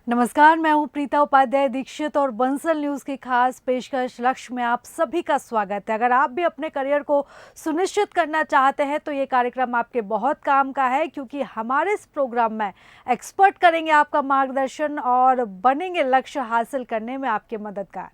नमस्कार, मैं हूं प्रीता उपाध्याय दीक्षित और बंसल न्यूज़ की खास पेशकश लक्ष्य में आप सभी का स्वागत है। अगर आप भी अपने करियर को सुनिश्चित करना चाहते हैं तो ये कार्यक्रम आपके बहुत काम का है, क्योंकि हमारे इस प्रोग्राम में एक्सपर्ट करेंगे आपका मार्गदर्शन और बनेंगे लक्ष्य हासिल करने में आपके मददगार।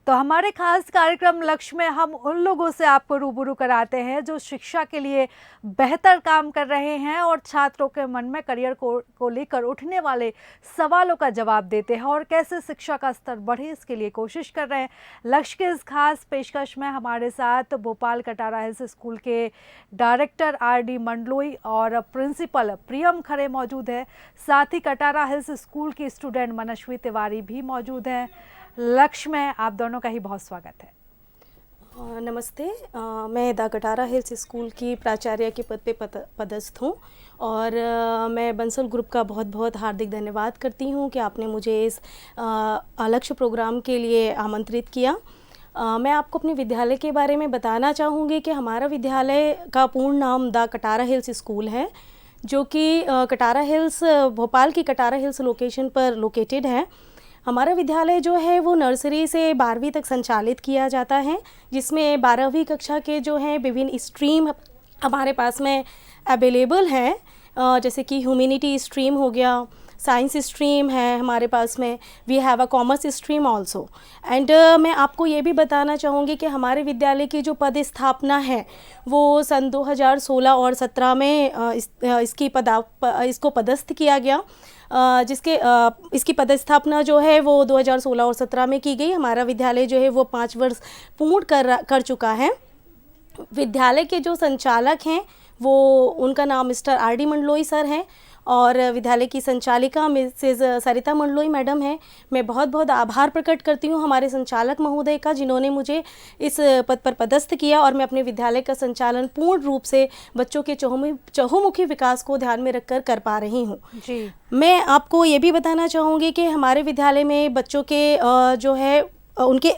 तो हमारे खास कार्यक्रम लक्ष्य में हम उन लोगों से आपको रूबरू कराते हैं जो शिक्षा के लिए बेहतर काम कर रहे हैं और छात्रों के मन में करियर को लेकर उठने वाले सवालों का जवाब देते हैं और कैसे शिक्षा का स्तर बढ़े इसके लिए कोशिश कर रहे हैं। लक्ष्य के इस खास पेशकश में हमारे साथ भोपाल कटारा हिल्स स्कूल के डायरेक्टर RD मंडलोई और प्रिंसिपल प्रियम खरे मौजूद है। साथ ही कटारा हिल्स स्कूल की स्टूडेंट मनस्वी तिवारी भी मौजूद हैं। लक्ष्य में आप दोनों का ही बहुत स्वागत है। नमस्ते, मैं द कटारा हिल्स स्कूल की प्राचार्य के पद पे पदस्थ हूँ और मैं बंसल ग्रुप का बहुत बहुत हार्दिक धन्यवाद करती हूँ कि आपने मुझे इस लक्ष्य प्रोग्राम के लिए आमंत्रित किया। मैं आपको अपने विद्यालय के बारे में बताना चाहूँगी कि हमारा विद्यालय का पूर्ण नाम द कटारा हिल्स स्कूल है, जो कि कटारा हिल्स, भोपाल की कटारा हिल्स लोकेशन पर लोकेटेड है। हमारा विद्यालय जो है वो नर्सरी से 12वीं तक संचालित किया जाता है, जिसमें 12वीं कक्षा के जो हैं विभिन्न स्ट्रीम हमारे पास में अवेलेबल हैं, जैसे कि ह्यूमैनिटी स्ट्रीम हो गया, साइंस स्ट्रीम है हमारे पास में, we have a commerce stream also. And मैं आपको ये भी बताना चाहूँगी कि हमारे विद्यालय की जो पद स्थापना है वो सन 2016 और 17 में इसको पदस्थ किया गया, इसकी पदस्थापना जो है वो 2016 और 17 में की गई। हमारा विद्यालय जो है वो 5 वर्ष पूर्ण कर चुका है। विद्यालय के जो संचालक हैं वो उनका नाम मिस्टर RD मंडलोई सर हैं और विद्यालय की संचालिका मिसेज सरिता मंडलोई मैडम हैं। मैं बहुत बहुत आभार प्रकट करती हूँ हमारे संचालक महोदय का, जिन्होंने मुझे इस पद पर पदस्थ किया और मैं अपने विद्यालय का संचालन पूर्ण रूप से बच्चों के चहुमुखी विकास को ध्यान में रखकर कर पा रही हूँ जी। मैं आपको ये भी बताना चाहूँगी कि हमारे विद्यालय में बच्चों के जो है उनके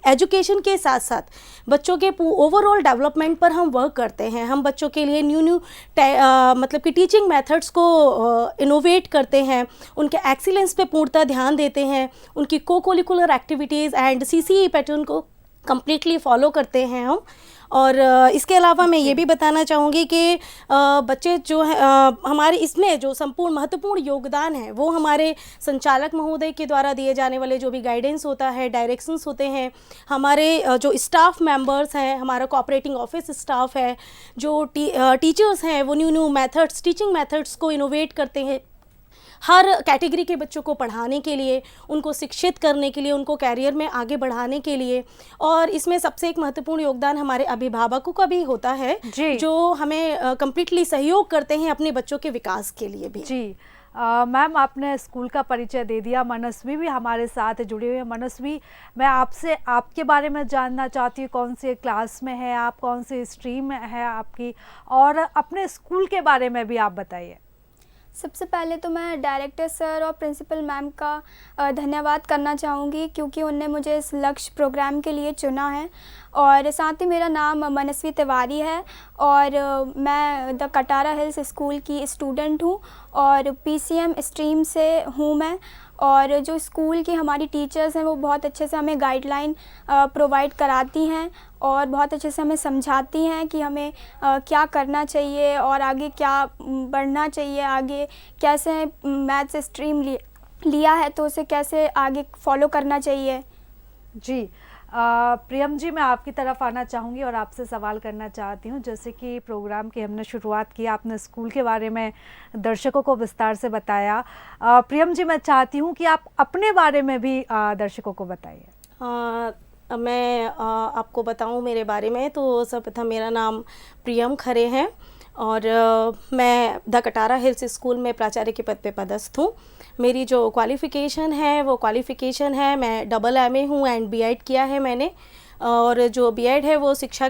एजुकेशन के साथ साथ बच्चों के ओवरऑल डेवलपमेंट पर हम वर्क करते हैं। हम बच्चों के लिए न्यू मतलब कि टीचिंग मेथड्स को इनोवेट करते हैं, उनके एक्सीलेंस पे पूर्णतः ध्यान देते हैं, उनकी कोकुलर एक्टिविटीज़ एंड CCE पैटर्न को कम्प्लीटली फॉलो करते हैं हम। और इसके अलावा मैं ये भी बताना चाहूँगी कि बच्चे जो है हमारे इसमें जो संपूर्ण महत्वपूर्ण योगदान है वो हमारे संचालक महोदय के द्वारा दिए जाने वाले जो भी गाइडेंस होता है, डायरेक्शंस होते हैं, हमारे जो स्टाफ मेंबर्स हैं, हमारा कोऑपरेटिंग ऑफिस स्टाफ है, जो टीचर्स हैं वो न्यू मेथड्स, टीचिंग मेथड्स को इनोवेट करते हैं हर कैटेगरी के बच्चों को पढ़ाने के लिए, उनको शिक्षित करने के लिए, उनको कैरियर में आगे बढ़ाने के लिए। और इसमें सबसे एक महत्वपूर्ण योगदान हमारे अभिभावकों का भी होता है, जो हमें कम्प्लीटली सहयोग करते हैं अपने बच्चों के विकास के लिए भी जी। मैम, आपने स्कूल का परिचय दे दिया, मनस्वी भी हमारे साथ जुड़ी हुई है। मनस्वी, मैं आपसे आपके बारे में जानना चाहती हूँ, कौन सी क्लास में है आप, कौन सी स्ट्रीम है आपकी, और अपने स्कूल के बारे में भी आप बताइए। सबसे पहले तो मैं डायरेक्टर सर और प्रिंसिपल मैम का धन्यवाद करना चाहूँगी, क्योंकि उनने मुझे इस लक्ष्य प्रोग्राम के लिए चुना है। और साथ ही मेरा नाम मनस्वी तिवारी है और मैं द कटारा हिल्स स्कूल की स्टूडेंट हूँ और PCM स्ट्रीम से हूँ मैं। और जो स्कूल की हमारी टीचर्स हैं वो बहुत अच्छे से हमें गाइडलाइन प्रोवाइड कराती हैं और बहुत अच्छे से हमें समझाती हैं कि हमें क्या करना चाहिए और आगे क्या बढ़ना चाहिए, आगे कैसे मैथ्स स्ट्रीम लिया है तो उसे कैसे आगे फॉलो करना चाहिए जी। प्रियम जी, मैं आपकी तरफ आना चाहूँगी और आपसे सवाल करना चाहती हूँ। जैसे कि प्रोग्राम की हमने शुरुआत की, आपने स्कूल के बारे में दर्शकों को विस्तार से बताया। प्रियम जी, मैं चाहती हूँ कि आप अपने बारे में भी दर्शकों को बताइए। मैं आपको बताऊँ मेरे बारे में तो सर्वप्रथम मेरा नाम प्रियम खरे है और मैं द कटारा हिल्स स्कूल में प्राचार्य के पद पे पदस्थ हूँ। मेरी जो क्वालिफ़िकेशन है वो मैं AA हूँ एंड B.Ed किया है मैंने। और जो बीएड है वो शिक्षा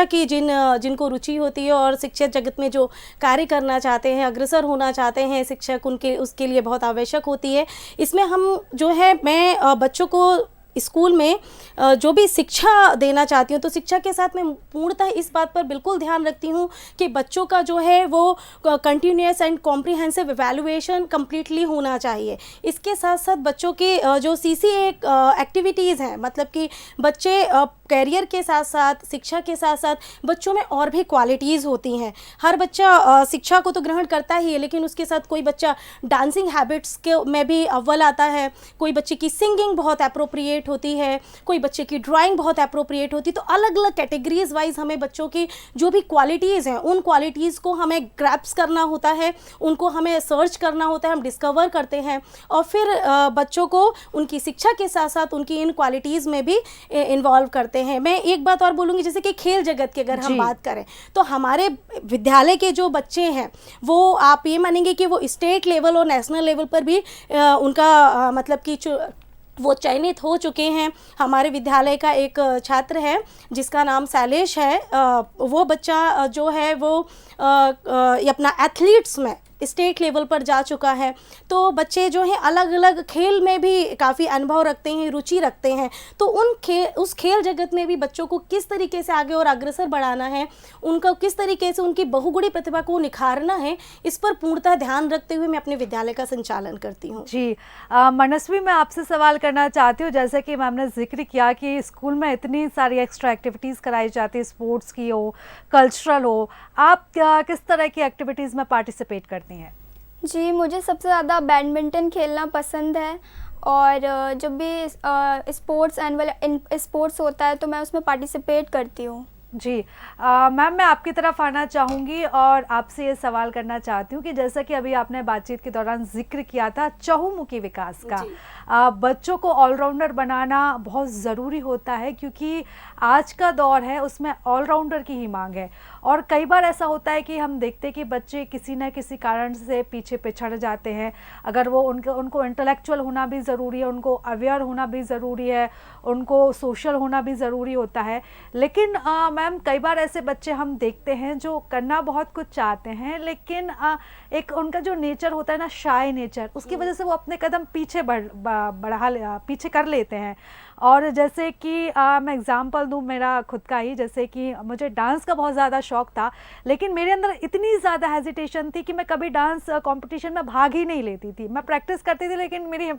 की जिनको रुचि होती है और शिक्षा जगत में जो कार्य करना चाहते हैं, अग्रसर होना चाहते हैं शिक्षक, उसके लिए बहुत आवश्यक होती है। इसमें हम जो है मैं बच्चों को स्कूल में जो भी शिक्षा देना चाहती हूँ तो शिक्षा के साथ मैं पूर्णतः इस बात पर बिल्कुल ध्यान रखती हूँ कि बच्चों का जो है वो continuous and comprehensive evaluation completely होना चाहिए। इसके साथ साथ बच्चों के जो सीसीए एक्टिविटीज़ हैं, मतलब कि बच्चे कैरियर के साथ साथ शिक्षा के साथ साथ बच्चों में और भी क्वालिटीज़ होती हैं। हर बच्चा शिक्षा को तो ग्रहण करता ही है, लेकिन उसके साथ कोई बच्चा डांसिंग हैबिट्स के में भी अव्वल आता है, कोई बच्चे की सिंगिंग बहुत अप्रोप्रिएट होती है, कोई बच्चे की ड्राइंग बहुत अप्रोप्रिएट होती है। तो अलग अलग कैटेगरीज वाइज हमें बच्चों की जो भी क्वालिटीज़ हैं उन क्वालिटीज़ को हमें ग्रैप्स करना होता है, उनको हमें सर्च करना होता है, हम डिस्कवर करते हैं और फिर बच्चों को उनकी शिक्षा के साथ साथ उनकी इन क्वालिटीज़ में भी इन्वॉल्व करते हैं। मैं एक बात और बोलूँगी, जैसे कि खेल जगत की अगर हम बात करें तो हमारे विद्यालय के जो बच्चे हैं वो आप ये मानेंगे कि वो स्टेट लेवल और नेशनल लेवल पर भी उनका मतलब कि वो चयनित हो चुके हैं। हमारे विद्यालय का एक छात्र है जिसका नाम शैलेश है, वो बच्चा जो है वो अपना एथलीट्स में स्टेट लेवल पर जा चुका है। तो बच्चे जो हैं अलग अलग खेल में भी काफ़ी अनुभव रखते हैं, रुचि रखते हैं। तो उस खेल जगत में भी बच्चों को किस तरीके से आगे और अग्रसर बढ़ाना है, उनका किस तरीके से उनकी बहुगुणी प्रतिभा को निखारना है, इस पर पूर्णतः ध्यान रखते हुए मैं अपने विद्यालय का संचालन करती हूँ। जी मनस्वी, मैं आपसे सवाल करना चाहती हूँ, जैसे कि मैम ने जिक्र किया कि स्कूल में इतनी सारी एक्स्ट्रा एक्टिविटीज़ कराई जाती है, स्पोर्ट्स की हो, कल्चरल हो, आप किस तरह की एक्टिविटीज़ में पार्टिसिपेट करती हैं? जी, मुझे सबसे ज़्यादा बैडमिंटन खेलना पसंद है और जब भी स्पोर्ट्स एनुअल स्पोर्ट्स होता है तो मैं उसमें पार्टिसिपेट करती हूँ। जी मैम, मैं आपकी तरफ आना चाहूँगी और आपसे ये सवाल करना चाहती हूँ कि जैसा कि अभी आपने बातचीत के दौरान जिक्र किया था चहुमुखी विकास का, बच्चों को ऑलराउंडर बनाना बहुत ज़रूरी होता है क्योंकि आज का दौर है उसमें ऑलराउंडर की ही मांग है। और कई बार ऐसा होता है कि हम देखते हैं कि बच्चे किसी न किसी कारण से पीछे पिछड़ जाते हैं। अगर वो उनको इंटेलेक्चुअल होना भी ज़रूरी है, उनको अवेयर होना भी ज़रूरी है, उनको सोशल होना भी ज़रूरी होता है। लेकिन मैम, कई बार ऐसे बच्चे हम देखते हैं जो करना बहुत कुछ चाहते हैं, लेकिन एक उनका जो नेचर होता है ना, शाय नेचर, उसकी वजह से वो अपने कदम पीछे पीछे कर लेते हैं। और जैसे कि मैं एग्ज़ाम्पल दूँ मेरा खुद का ही, जैसे कि मुझे डांस का बहुत ज़्यादा शौक़ था, लेकिन मेरे अंदर इतनी ज़्यादा हेजिटेशन थी कि मैं कभी डांस कंपटीशन में भाग ही नहीं लेती थी। मैं प्रैक्टिस करती थी लेकिन मेरी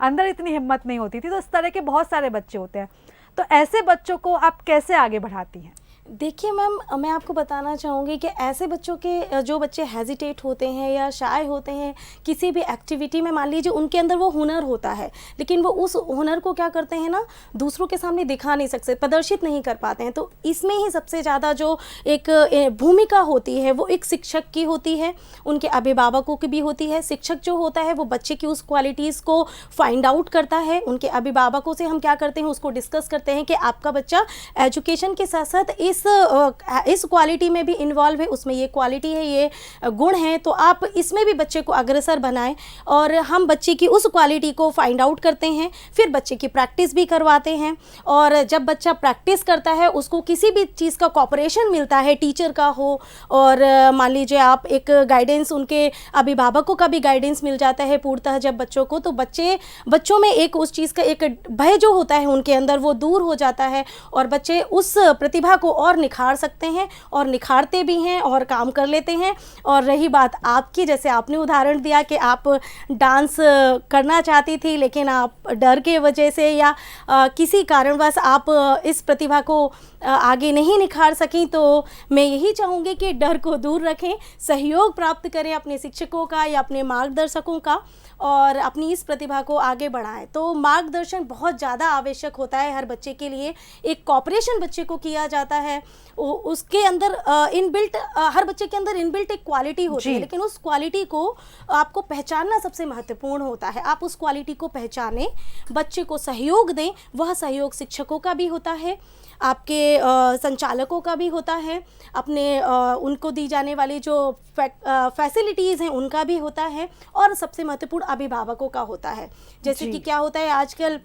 अंदर इतनी हिम्मत नहीं होती थी। तो इस तरह के बहुत सारे बच्चे होते हैं, तो ऐसे बच्चों को आप कैसे आगे बढ़ाती हैं? देखिए मैम, मैं आपको बताना चाहूँगी कि ऐसे बच्चों के जो बच्चे हेजिटेट होते हैं या शाय होते हैं किसी भी एक्टिविटी में, मान लीजिए उनके अंदर वो हुनर होता है लेकिन वो उस हुनर को क्या करते हैं ना, दूसरों के सामने दिखा नहीं सकते, प्रदर्शित नहीं कर पाते हैं। तो इसमें ही सबसे ज़्यादा जो एक भूमिका होती है वो एक शिक्षक की होती है, उनके अभिभावकों की भी होती है। शिक्षक जो होता है वो बच्चे की उस क्वालिटीज़ को फाइंड आउट करता है। उनके अभिभावकों से हम क्या करते हैं, उसको डिस्कस करते हैं कि आपका बच्चा एजुकेशन के साथ साथ इस क्वालिटी में भी इन्वॉल्व है, उसमें ये क्वालिटी है, ये गुण है, तो आप इसमें भी बच्चे को अग्रसर बनाएं। और हम बच्चे की उस क्वालिटी को फाइंड आउट करते हैं, फिर बच्चे की प्रैक्टिस भी करवाते हैं। और जब बच्चा प्रैक्टिस करता है, उसको किसी भी चीज़ का कॉपरेशन मिलता है, टीचर का हो और मान लीजिए आप एक गाइडेंस, उनके अभिभावकों का भी गाइडेंस मिल जाता है पूर्णतः जब बच्चों को, तो बच्चों में एक उस चीज़ का एक भय जो होता है उनके अंदर वो दूर हो जाता है और बच्चे उस प्रतिभा को और निखार सकते हैं और निखारते भी हैं और काम कर लेते हैं। और रही बात आपकी, जैसे आपने उदाहरण दिया कि आप डांस करना चाहती थी लेकिन आप डर के वजह से या किसी कारणवश आप इस प्रतिभा को आगे नहीं निखार सकें, तो मैं यही चाहूँगी कि डर को दूर रखें, सहयोग प्राप्त करें अपने शिक्षकों का या अपने मार्गदर्शकों का और अपनी इस प्रतिभा को आगे बढ़ाएं। तो मार्गदर्शन बहुत ज़्यादा आवश्यक होता है हर बच्चे के लिए। एक कॉपरेशन बच्चे को किया जाता है, उसके अंदर इनबिल्ट, हर बच्चे के अंदर इनबिल्ट एक क्वालिटी होती है, लेकिन उस क्वालिटी को आपको पहचानना सबसे महत्वपूर्ण होता है। आप उस क्वालिटी को पहचानें, बच्चे को सहयोग दें। वह सहयोग शिक्षकों का भी होता है, आपके संचालकों का भी होता है, अपने उनको दी जाने वाली जो फैसिलिटीज़ हैं उनका भी होता है और सबसे महत्वपूर्ण अभिभावकों का होता है। जैसे कि क्या होता है आजकल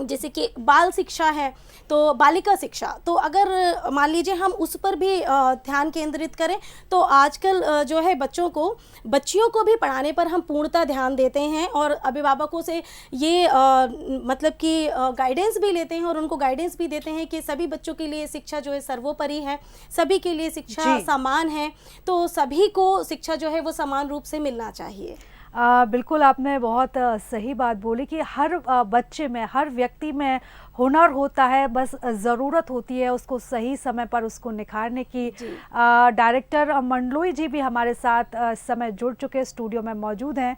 जैसे कि बाल शिक्षा है, तो बालिका शिक्षा, तो अगर मान लीजिए हम उस पर भी ध्यान केंद्रित करें, तो आजकल जो है बच्चियों को भी पढ़ाने पर हम पूर्णतः ध्यान देते हैं और अभिभावकों से ये मतलब कि गाइडेंस भी लेते हैं और उनको गाइडेंस भी देते हैं कि सभी बच्चों के लिए शिक्षा जो है सर्वोपरि है, सभी के लिए शिक्षा समान है, तो सभी को शिक्षा जो है वो समान रूप से मिलना चाहिए। बिल्कुल, आपने बहुत सही बात बोली कि हर बच्चे में, हर व्यक्ति में हुनर होता है, बस ज़रूरत होती है उसको सही समय पर उसको निखारने की। डायरेक्टर मंडलोई जी भी हमारे साथ इस समय जुड़ चुके स्टूडियो में मौजूद हैं,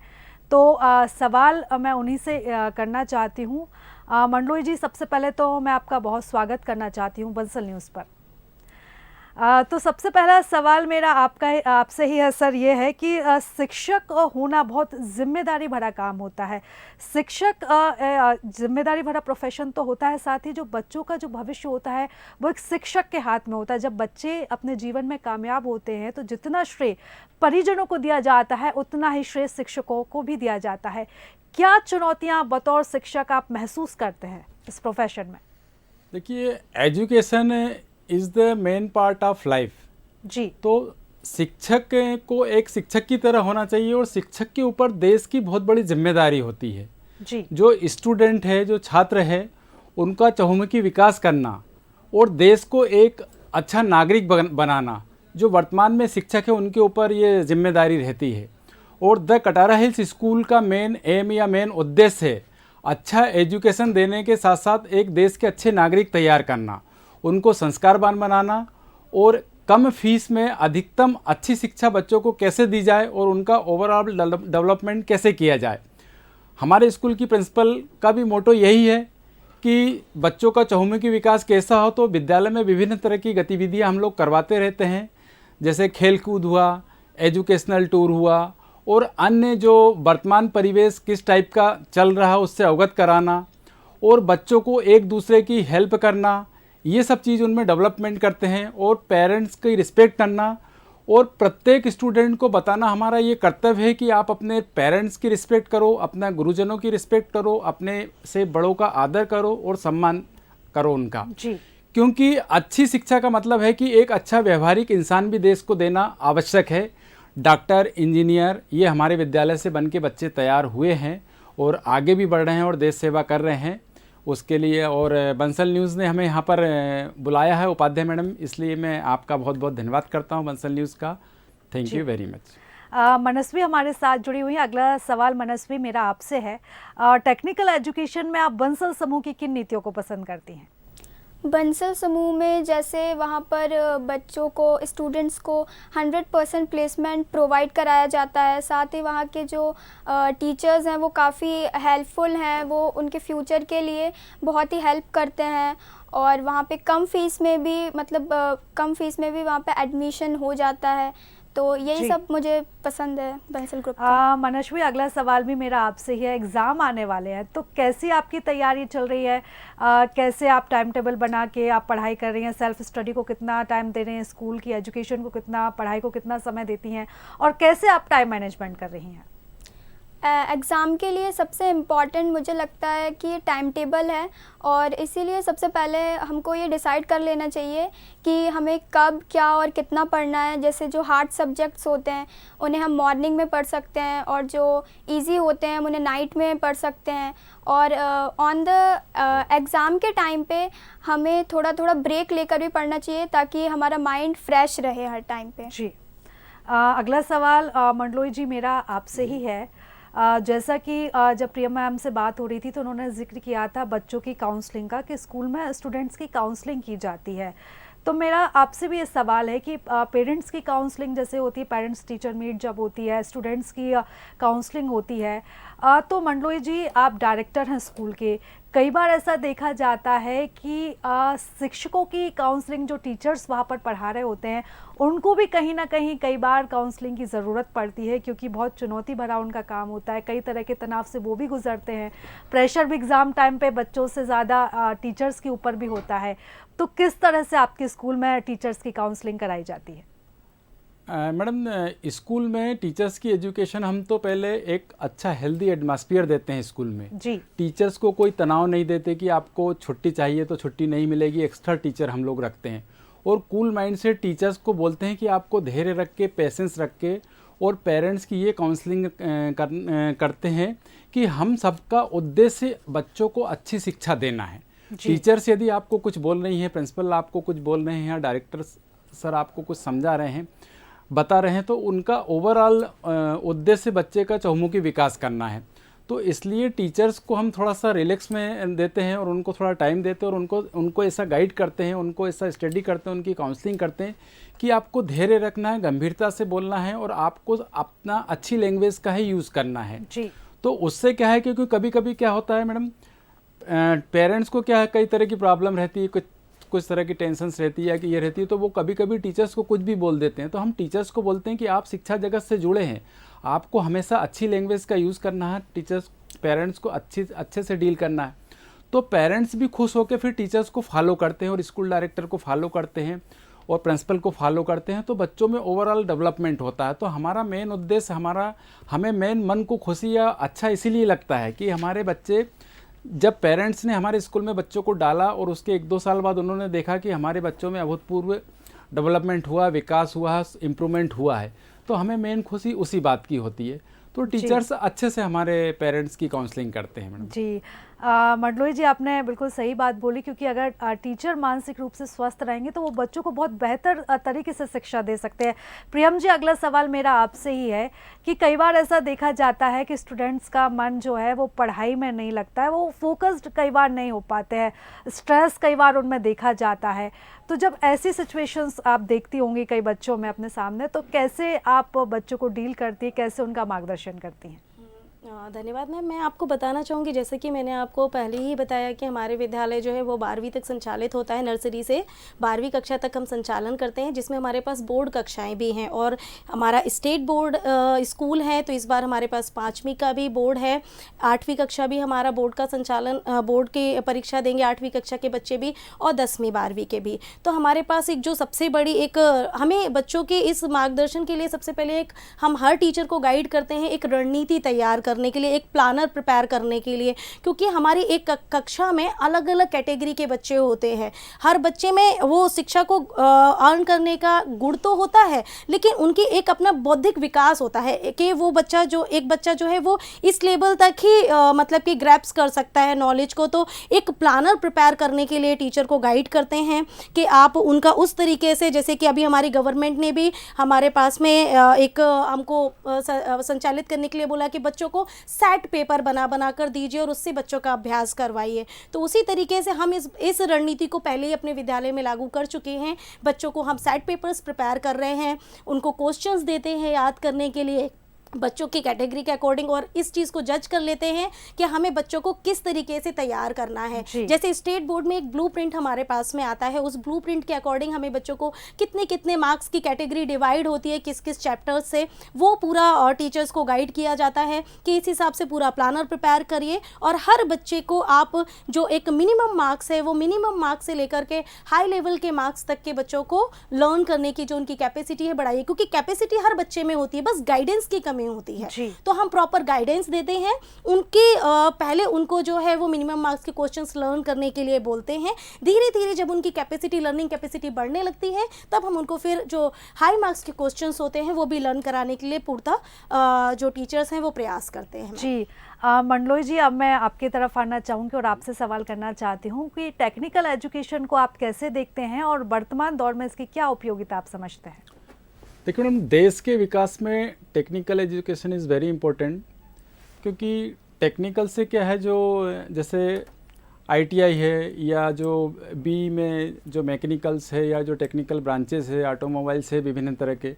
तो सवाल मैं उन्हीं से करना चाहती हूँ। मंडलोई जी, सबसे पहले तो मैं आपका बहुत स्वागत करना चाहती हूँ बंसल न्यूज़ पर। तो सबसे पहला सवाल मेरा आपसे ही है सर, ये है कि शिक्षक होना बहुत जिम्मेदारी भरा काम होता है। शिक्षक जिम्मेदारी भरा प्रोफेशन तो होता है, साथ ही जो बच्चों का जो भविष्य होता है वो एक शिक्षक के हाथ में होता है। जब बच्चे अपने जीवन में कामयाब होते हैं तो जितना श्रेय परिजनों को दिया जाता है उतना ही श्रेय शिक्षकों को भी दिया जाता है। क्या चुनौतियाँ बतौर शिक्षक आप महसूस करते हैं इस प्रोफेशन में? देखिए, education is the main part of life जी। तो शिक्षक को एक शिक्षक की तरह होना चाहिए और शिक्षक के ऊपर देश की बहुत बड़ी जिम्मेदारी होती है जी। जो स्टूडेंट है, जो छात्र है, उनका चहुमुखी विकास करना और देश को एक अच्छा नागरिक बनाना, जो वर्तमान में शिक्षक है उनके ऊपर ये जिम्मेदारी रहती है। और द कटारा हिल्स स्कूल का मेन एम या मेन उद्देश्य है अच्छा एजुकेशन देने के साथ साथ एक देश के अच्छे नागरिक तैयार करना, उनको संस्कारवान बनाना और कम फीस में अधिकतम अच्छी शिक्षा बच्चों को कैसे दी जाए और उनका ओवरऑल डेवलपमेंट कैसे किया जाए। हमारे स्कूल की प्रिंसिपल का भी मोटो यही है कि बच्चों का चहुमुखी विकास कैसा हो, तो विद्यालय में विभिन्न तरह की गतिविधियां हम लोग करवाते रहते हैं, जैसे खेल कूद हुआ, एजुकेशनल टूर हुआ और अन्य जो वर्तमान परिवेश किस टाइप का चल रहा है उससे अवगत कराना और बच्चों को एक दूसरे की हेल्प करना, ये सब चीज़ उनमें डेवलपमेंट करते हैं। और पेरेंट्स की रिस्पेक्ट करना और प्रत्येक स्टूडेंट को बताना हमारा ये कर्तव्य है कि आप अपने पेरेंट्स की रिस्पेक्ट करो, अपना गुरुजनों की रिस्पेक्ट करो, अपने से बड़ों का आदर करो और सम्मान करो उनका जी। क्योंकि अच्छी शिक्षा का मतलब है कि एक अच्छा व्यवहारिक इंसान भी देश को देना आवश्यक है। डॉक्टर, इंजीनियर, ये हमारे विद्यालय से बन के बच्चे तैयार हुए हैं और आगे भी बढ़ रहे हैं और देश सेवा कर रहे हैं उसके लिए। और बंसल न्यूज़ ने हमें यहाँ पर बुलाया है, उपाध्याय मैडम, इसलिए मैं आपका बहुत बहुत धन्यवाद करता हूँ बंसल न्यूज़ का। Thank you very much. Manasvi हमारे साथ जुड़ी हुई है। अगला सवाल मनस्वी मेरा आपसे है, टेक्निकल एजुकेशन में आप बंसल समूह की किन नीतियों को पसंद करती हैं? बंसल समूह में जैसे वहाँ पर बच्चों को, स्टूडेंट्स को 100% प्लेसमेंट प्रोवाइड कराया जाता है। साथ ही वहाँ के जो टीचर्स हैं वो काफ़ी हेल्पफुल हैं, वो उनके फ्यूचर के लिए बहुत ही हेल्प करते हैं और वहाँ पे कम फीस में भी वहाँ पे एडमिशन हो जाता है। तो यही सब मुझे पसंद है बंसल ग्रुप का। मनस्वी, अगला सवाल भी मेरा आपसे ही है। एग्ज़ाम आने वाले हैं तो कैसी आपकी तैयारी चल रही है? कैसे आप टाइम टेबल बना के आप पढ़ाई कर रही हैं? सेल्फ स्टडी को कितना टाइम दे रहे हैं? स्कूल की एजुकेशन को कितना, पढ़ाई को कितना समय देती हैं? और कैसे आप टाइम मैनेजमेंट कर रही हैं? एग्ज़ाम के लिए सबसे इम्पॉर्टेंट मुझे लगता है कि टाइम टेबल है और इसीलिए सबसे पहले हमको ये डिसाइड कर लेना चाहिए कि हमें कब, क्या और कितना पढ़ना है। जैसे जो हार्ड सब्जेक्ट्स होते हैं उन्हें हम मॉर्निंग में पढ़ सकते हैं और जो इजी होते हैं हम उन्हें नाइट में पढ़ सकते हैं। और ऑन द एग्ज़ाम के टाइम पे हमें थोड़ा थोड़ा ब्रेक लेकर भी पढ़ना चाहिए ताकि हमारा माइंड फ्रेश रहे हर टाइम पे। जी। अगला सवाल मंडलोई जी मेरा आपसे ही है। जैसा कि जब प्रिया मैम से बात हो रही थी तो उन्होंने जिक्र किया था बच्चों की काउंसलिंग का, कि स्कूल में स्टूडेंट्स की काउंसलिंग की जाती है। तो मेरा आपसे भी ये सवाल है कि पेरेंट्स की काउंसलिंग जैसे होती है, पेरेंट्स टीचर मीट जब होती है, स्टूडेंट्स की काउंसलिंग होती है, तो मंडलोई जी आप डायरेक्टर हैं स्कूल के, कई बार ऐसा देखा जाता है कि शिक्षकों की काउंसलिंग, जो टीचर्स वहाँ पर पढ़ा रहे होते हैं, उनको भी कहीं ना कहीं कई बार काउंसलिंग की ज़रूरत पड़ती है क्योंकि बहुत चुनौती भरा उनका काम होता है, कई तरह के तनाव से वो भी गुजरते हैं, प्रेशर भी एग्ज़ाम टाइम पे बच्चों से ज़्यादा टीचर्स के ऊपर भी होता है। तो किस तरह से आपके स्कूल में टीचर्स की काउंसलिंग कराई जाती है? मैडम, स्कूल में टीचर्स की एजुकेशन हम तो पहले एक अच्छा हेल्दी एटमॉस्फेयर देते हैं स्कूल में जी। टीचर्स को कोई तनाव नहीं देते कि आपको छुट्टी चाहिए तो छुट्टी नहीं मिलेगी, एक्स्ट्रा टीचर हम लोग रखते हैं। और कूल माइंड से टीचर्स को बोलते हैं कि आपको धैर्य रख के, पेशेंस रख के, और पेरेंट्स की ये काउंसलिंग करते हैं कि हम सबका उद्देश्य बच्चों को अच्छी शिक्षा देना है। टीचर्स यदि आपको कुछ बोल रही हैं, प्रिंसिपल आपको कुछ बोल रहे हैं, या डायरेक्टर सर आपको कुछ समझा रहे हैं, बता रहे हैं, तो उनका ओवरऑल उद्देश्य बच्चे का चहुमुखी विकास करना है। तो इसलिए टीचर्स को हम थोड़ा सा रिलैक्स में देते हैं और उनको थोड़ा टाइम देते हैं और उनको ऐसा गाइड करते हैं, उनको ऐसा स्टडी करते हैं, उनकी काउंसलिंग करते हैं कि आपको धैर्य रखना है, गंभीरता से बोलना है और आपको अपना अच्छी लैंग्वेज का ही यूज़ करना है जी। तो उससे क्या है, क्योंकि कभी कभी क्या होता है मैडम, पेरेंट्स को क्या है, कई तरह की प्रॉब्लम रहती है, कुछ तरह की टेंशन्स रहती है कि ये रहती है, तो वो कभी कभी टीचर्स को कुछ भी बोल देते हैं। तो हम टीचर्स को बोलते हैं कि आप शिक्षा जगत से जुड़े हैं, आपको हमेशा अच्छी लैंग्वेज का यूज़ करना है, टीचर्स पेरेंट्स को अच्छे से डील करना है। तो पेरेंट्स भी खुश होकर फिर टीचर्स को फॉलो करते हैं और स्कूल डायरेक्टर को फॉलो करते हैं और प्रिंसिपल को फॉलो करते हैं, तो बच्चों में ओवरऑल डेवलपमेंट होता है। तो हमारा मेन उद्देश्य, हमें मेन मन को खुशी या अच्छा इसीलिए लगता है कि हमारे बच्चे, जब पेरेंट्स ने हमारे स्कूल में बच्चों को डाला और उसके 1-2 साल बाद उन्होंने देखा कि हमारे बच्चों में अभूतपूर्व डेवलपमेंट हुआ, विकास हुआ, इम्प्रूवमेंट हुआ है, तो हमें मेन खुशी उसी बात की होती है। तो टीचर्स अच्छे से हमारे पेरेंट्स की काउंसलिंग करते हैं मैडम। जी। मंडलोई जी, आपने बिल्कुल सही बात बोली, क्योंकि अगर टीचर मानसिक रूप से स्वस्थ रहेंगे तो वो बच्चों को बहुत बेहतर तरीके से शिक्षा दे सकते हैं। प्रियम जी, अगला सवाल मेरा आपसे ही है कि कई बार ऐसा देखा जाता है कि स्टूडेंट्स का मन जो है वो पढ़ाई में नहीं लगता है, वो फोकस्ड कई बार नहीं हो पाते हैं, स्ट्रेस कई बार उनमें देखा जाता है। तो जब ऐसी सिचुएशंस आप देखती होंगी कई बच्चों में अपने सामने, तो कैसे आप बच्चों को डील करती हैं, कैसे उनका मार्गदर्शन करती हैं? धन्यवाद मैम। मैं आपको बताना चाहूँगी, जैसे कि मैंने आपको पहले ही बताया कि हमारे विद्यालय जो है वो 12वीं तक संचालित होता है, नर्सरी से 12वीं कक्षा तक हम संचालन करते हैं, जिसमें हमारे पास बोर्ड कक्षाएं भी हैं और हमारा स्टेट बोर्ड स्कूल है। तो इस बार हमारे पास 5वीं का भी बोर्ड है, 8वीं कक्षा भी हमारा बोर्ड का संचालन, बोर्ड की परीक्षा देंगे 8वीं कक्षा के बच्चे भी, और 10वीं 12वीं के भी। तो हमारे पास एक जो सबसे बड़ी एक, हमें बच्चों के इस मार्गदर्शन के लिए सबसे पहले एक, हम हर टीचर को गाइड करते हैं एक रणनीति तैयार करने के लिए, एक प्लानर प्रिपेयर करने के लिए, क्योंकि हमारी एक कक्षा में अलग अलग कैटेगरी के बच्चे होते हैं। हर बच्चे में वो शिक्षा को अर्न करने का गुण तो होता है, लेकिन उनकी एक अपना बौद्धिक विकास होता है कि वो बच्चा जो है वो इस लेवल तक ही मतलब कि ग्रैप्स कर सकता है नॉलेज को। तो एक प्लानर प्रिपेयर करने के लिए टीचर को गाइड करते हैं कि आप उनका उस तरीके से, जैसे कि अभी हमारी गवर्नमेंट ने भी हमारे पास में एक हमको संचालित करने के लिए बोला कि बच्चों को सेट पेपर बना कर दीजिए और उससे बच्चों का अभ्यास करवाइए। तो उसी तरीके से हम इस रणनीति को पहले ही अपने विद्यालय में लागू कर चुके हैं। बच्चों को हम सेट पेपर्स प्रिपेयर कर रहे हैं, उनको क्वेश्चंस देते हैं याद करने के लिए बच्चों की कैटेगरी के अकॉर्डिंग, और इस चीज़ को जज कर लेते हैं कि हमें बच्चों को किस तरीके से तैयार करना है। जैसे स्टेट बोर्ड में एक ब्लूप्रिंट हमारे पास में आता है, उस ब्लूप्रिंट के अकॉर्डिंग हमें बच्चों को कितने मार्क्स की कैटेगरी डिवाइड होती है, किस किस चैप्टर्स से, वो पूरा और टीचर्स को गाइड किया जाता है कि इस हिसाब से पूरा प्लानर प्रिपेयर करिए। और हर बच्चे को आप जो एक मिनिमम मार्क्स है, वो मिनिमम मार्क्स से लेकर के हाई लेवल के मार्क्स तक के बच्चों को लर्न करने की जो उनकी कैपेसिटी है बढ़ाइए, क्योंकि कैपेसिटी हर बच्चे में होती है, बस गाइडेंस की कमी होती है। तो हम प्रॉपर गाइडेंस देते हैं उनके, पहले उनको जो है वो मिनिमम मार्क्स के क्वेश्चंस लर्न करने के लिए बोलते हैं। धीरे धीरे जब उनकी कैपेसिटी, लर्निंग कैपेसिटी बढ़ने लगती है, तब हम उनको फिर जो हाई मार्क्स के क्वेश्चंस होते हैं वो भी लर्न कराने के लिए पूर्णतः जो टीचर्स हैं वो प्रयास करते हैं। जी। मंडलोई जी, अब मैं आपकी तरफ आना चाहूँगी और आपसे सवाल करना चाहती हूँ कि टेक्निकल एजुकेशन को आप कैसे देखते हैं और वर्तमान दौर में इसकी क्या उपयोगिता आप समझते हैं? देखिए मैडम, देश के विकास में technical education is very important, क्योंकि टेक्निकल से क्या है, जो जैसे ITI है या जो बी में जो मैकेनिकल्स है या जो टेक्निकल ब्रांचेस है, ऑटोमोबाइल्स है, विभिन्न तरह के,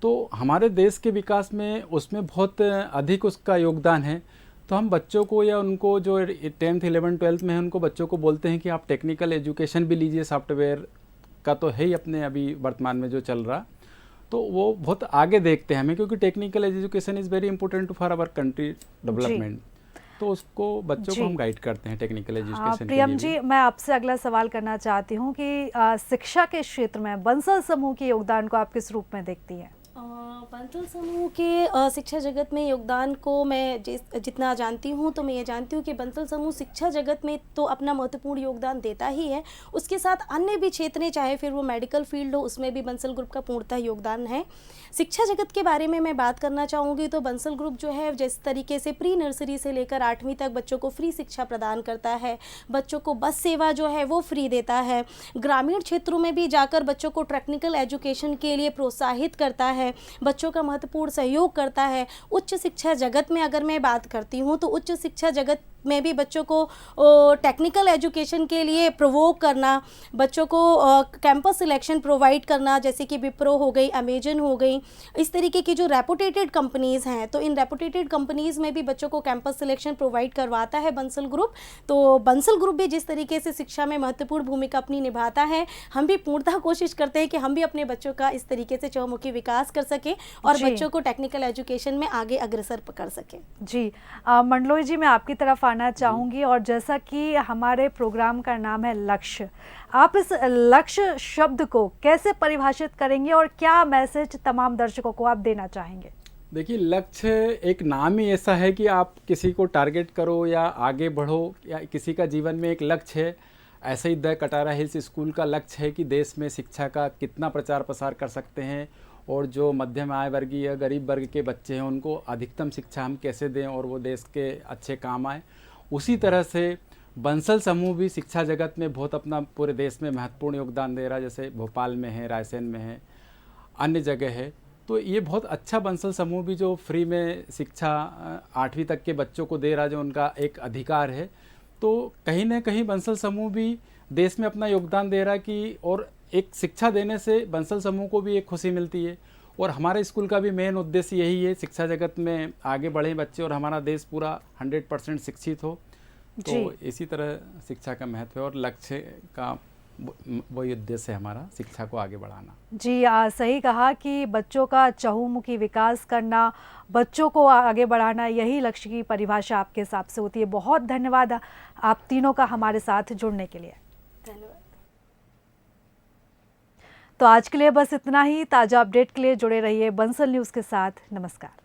तो हमारे देश के विकास में उसमें बहुत अधिक उसका योगदान है। तो हम बच्चों को या उनको जो 10th 11th 12th में है, उनको बच्चों को बोलते हैं कि आप टेक्निकल एजुकेशन भी लीजिए, सॉफ्टवेयर का तो है ही अपने अभी वर्तमान में जो चल रहा, तो वो बहुत आगे देखते हैं हमें, क्योंकि technical education is very important for our country development. तो उसको बच्चों को हम गाइड करते हैं टेक्निकल एजुकेशन। प्रियम जी, मैं आपसे अगला सवाल करना चाहती हूँ कि शिक्षा के क्षेत्र में बंसल समूह के योगदान को आप किस रूप में देखती हैं? बंसल समूह के शिक्षा जगत में योगदान को मैं जितना जानती हूँ, तो मैं ये जानती हूँ कि बंसल समूह शिक्षा जगत में तो अपना महत्वपूर्ण योगदान देता ही है, उसके साथ अन्य भी क्षेत्र, चाहे फिर वो मेडिकल फील्ड हो, उसमें भी बंसल ग्रुप का पूर्णतः योगदान है। शिक्षा जगत के बारे में मैं बात करना चाहूँगी तो बंसल ग्रुप जो है जिस तरीके से प्री नर्सरी से लेकर 8वीं तक बच्चों को फ्री शिक्षा प्रदान करता है, बच्चों को बस सेवा जो है वो फ्री देता है, ग्रामीण क्षेत्रों में भी जाकर बच्चों को टेक्निकल एजुकेशन के लिए प्रोत्साहित करता है, बच्चों का महत्वपूर्ण सहयोग करता है। उच्च शिक्षा जगत में अगर मैं बात करती हूँ तो उच्च शिक्षा जगत में भी बच्चों को टेक्निकल एजुकेशन के लिए प्रोवोक करना, बच्चों को कैंपस सिलेक्शन प्रोवाइड करना, जैसे कि विप्रो हो गई, अमेजन हो गई, इस तरीके की जो रेपुटेटेड कंपनीज़ हैं, तो इन रेपुटेटेड कंपनीज़ में भी बच्चों को कैंपस सिलेक्शन प्रोवाइड करवाता है बंसल ग्रुप। तो बंसल ग्रुप भी जिस तरीके से शिक्षा में महत्वपूर्ण भूमिका अपनी निभाता है, हम भी पूर्णतः कोशिश करते हैं कि हम भी अपने बच्चों का इस तरीके से चहुमुखी विकास कर सकें और जी। बच्चों को टेक्निकल एजुकेशन में आगे अग्रसर कर सकें। जी मंडलोई जी, मैं आपकी तरफ आना चाहूँगी, और जैसा कि हमारे प्रोग्राम का नाम है लक्ष्य, आप इस लक्ष्य शब्द को कैसे परिभाषित करेंगे और क्या मैसेज तमाम दर्शकों को आप देना चाहेंगे? देखिए, लक्ष्य एक नाम ही ऐसा है कि आप किसी को टारगेट करो या आगे बढ़ो, या किसी का जीवन में एक लक्ष्य है। ऐसे ही द कटारा हिल्स स्कूल का लक्ष्य है कि देश में शिक्षा का कितना प्रचार प्रसार कर सकते हैं, और जो मध्यम आय वर्गीय गरीब वर्ग के बच्चे हैं उनको अधिकतम शिक्षा हम कैसे दें और वो देश के अच्छे काम आए। उसी तरह से बंसल समूह भी शिक्षा जगत में बहुत अपना पूरे देश में महत्वपूर्ण योगदान दे रहा है, जैसे भोपाल में है, रायसेन में है, अन्य जगह है। तो ये बहुत अच्छा बंसल समूह भी जो फ्री में शिक्षा 8वीं तक के बच्चों को दे रहा है, जो उनका एक अधिकार है। तो कहीं ना कहीं बंसल समूह भी देश में अपना योगदान दे रहा है कि, और एक शिक्षा देने से बंसल समूह को भी एक खुशी मिलती है। और हमारे स्कूल का भी मेन उद्देश्य यही है, शिक्षा जगत में आगे बढ़े बच्चे और हमारा देश पूरा 100% शिक्षित हो। तो इसी तरह शिक्षा का महत्व है और लक्ष्य का वही उद्देश्य है हमारा, शिक्षा को आगे बढ़ाना। जी सही कहा कि बच्चों का चहुमुखी विकास करना, बच्चों को आगे बढ़ाना, यही लक्ष्य की परिभाषा आपके हिसाब से होती है। बहुत धन्यवाद आप तीनों का हमारे साथ जुड़ने के लिए। धन्यवाद। तो आज के लिए बस इतना ही। ताज़ा अपडेट के लिए जुड़े रहिए बंसल न्यूज़ के साथ। नमस्कार।